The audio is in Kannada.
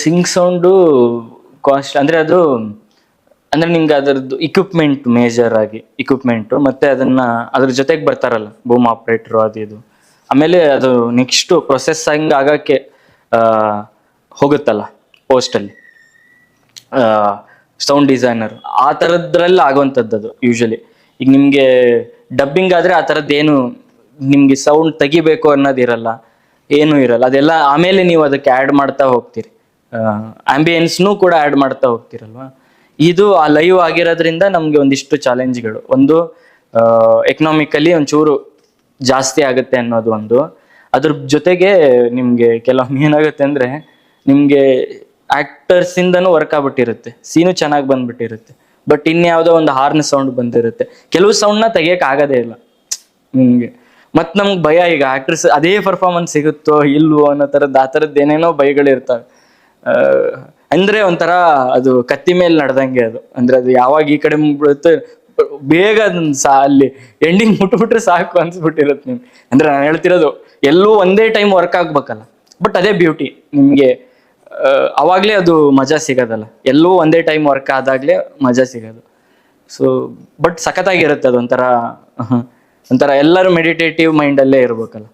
ಸಿಂಗ್ ಸೌಂಡು ಕಾಸ್ಟ್ ಅಂದ್ರೆ ಅದು ಅಂದ್ರೆ ನಿಮ್ಗೆ ಅದರದ್ದು ಇಕ್ವಿಪ್ಮೆಂಟ್ ಮೇಜರ್ ಆಗಿ ಇಕ್ವಿಪ್ಮೆಂಟ್ ಮತ್ತೆ ಅದನ್ನ ಅದ್ರ ಜೊತೆಗೆ ಬರ್ತಾರಲ್ಲ ಬೂಮ್ ಆಪರೇಟರ್ ಅದು ಇದು ಆಮೇಲೆ ಅದು ನೆಕ್ಸ್ಟ್ ಪ್ರೊಸೆಸಿಂಗ್ ಆಗಕ್ಕೆ ಆ ಹೋಗುತ್ತಲ್ಲ ಪೋಸ್ಟ್ ಅಲ್ಲಿ ಸೌಂಡ್ ಡಿಸೈನರ್ ಆ ತರದ್ರಲ್ಲಿ ಆಗುವಂಥದ್ದು ಅದು ಯೂಶಲಿ. ಈಗ ನಿಮ್ಗೆ ಡಬ್ಬಿಂಗ್ ಆದ್ರೆ ಆ ಥರದ್ದೇನು ನಿಮ್ಗೆ ಸೌಂಡ್ ತೆಗಿಬೇಕು ಅನ್ನೋದಿರಲ್ಲ, ಏನು ಇರಲ್ಲ. ಅದೆಲ್ಲ ಆಮೇಲೆ ನೀವು ಅದಕ್ಕೆ ಆ್ಯಡ್ ಮಾಡ್ತಾ ಹೋಗ್ತೀರಿ, ಆಂಬಿಯನ್ಸ್ನೂ ಕೂಡ ಆ್ಯಡ್ ಮಾಡ್ತಾ ಹೋಗ್ತೀರಲ್ವಾ. ಇದು ಆ ಲೈವ್ ಆಗಿರೋದ್ರಿಂದ ನಮ್ಗೆ ಒಂದಿಷ್ಟು ಚಾಲೆಂಜ್ಗಳು. ಒಂದು ಎಕನಾಮಿಕಲಿ ಒಂಚೂರು ಜಾಸ್ತಿ ಆಗುತ್ತೆ ಅನ್ನೋದು ಒಂದು. ಅದ್ರ ಜೊತೆಗೆ ನಿಮ್ಗೆ ಕೆಲವೊಮ್ಮೆ ಏನಾಗುತ್ತೆ ಅಂದ್ರೆ ನಿಮ್ಗೆ ಆಕ್ಟರ್ಸ್ ಇಂದನೂ ವರ್ಕ್ ಆಗ್ಬಿಟ್ಟಿರುತ್ತೆ, ಸೀನು ಚೆನ್ನಾಗಿ ಬಂದ್ಬಿಟ್ಟಿರುತ್ತೆ, ಬಟ್ ಇನ್ಯಾವುದೋ ಒಂದು ಹಾರ್ನ್ ಸೌಂಡ್ ಬಂದಿರುತ್ತೆ. ಕೆಲವು ಸೌಂಡ್ನ ತೆಗಿಯಕ್ ಆಗದೇ ಇಲ್ಲ ನಿಮ್ಗೆ. ಮತ್ ನಮ್ಗೆ ಭಯ, ಈಗ ಆಕ್ಟರ್ಸ್ ಅದೇ ಪರ್ಫಾರ್ಮೆನ್ಸ್ ಸಿಗುತ್ತೋ ಇಲ್ವೋ ಅನ್ನೋ ಥರದ್ದು ಆ ಥರದ್ದು ಏನೇನೋ ಭಯಗಳಿರ್ತವೆ. ಅಂದ್ರೆ ಒಂಥರ ಅದು ಕತ್ತಿ ಮೇಲೆ ನಡೆದಂಗೆ ಅದು. ಅಂದ್ರೆ ಅದು ಯಾವಾಗ ಈ ಕಡೆ ಬೀಳುತ್ತೆ ಬೇಗ ಅದನ್ನ ಅಲ್ಲಿ ಎಂಡಿಂಗ್ ಮುಟ್ಬಿಟ್ರೆ ಸಾಕು ಅನ್ಸ್ಬಿಟ್ಟಿರುತ್ತೆ ನಿಮ್ಗೆ. ಅಂದ್ರೆ ನಾನು ಹೇಳ್ತಿರೋದು ಎಲ್ಲೂ ಒಂದೇ ಟೈಮ್ ವರ್ಕ್ ಆಗ್ಬೇಕಲ್ಲ, ಬಟ್ ಅದೇ ಬ್ಯೂಟಿ ನಿಮ್ಗೆ. ಅವಾಗ್ಲೇ ಅದು ಮಜಾ ಸಿಗೋದಲ್ಲ, ಎಲ್ಲೂ ಒಂದೇ ಟೈಮ್ ವರ್ಕ್ ಆದಾಗ್ಲೇ ಮಜಾ ಸಿಗೋದು. ಸೊ ಬಟ್ ಸಖತ್ತಾಗಿರುತ್ತೆ ಅದೊಂಥರ ಒಂಥರ ಎಲ್ಲರೂ ಮೆಡಿಟೇಟಿವ್ ಮೈಂಡಲ್ಲೇ ಇರ್ಬೇಕಲ್ಲ.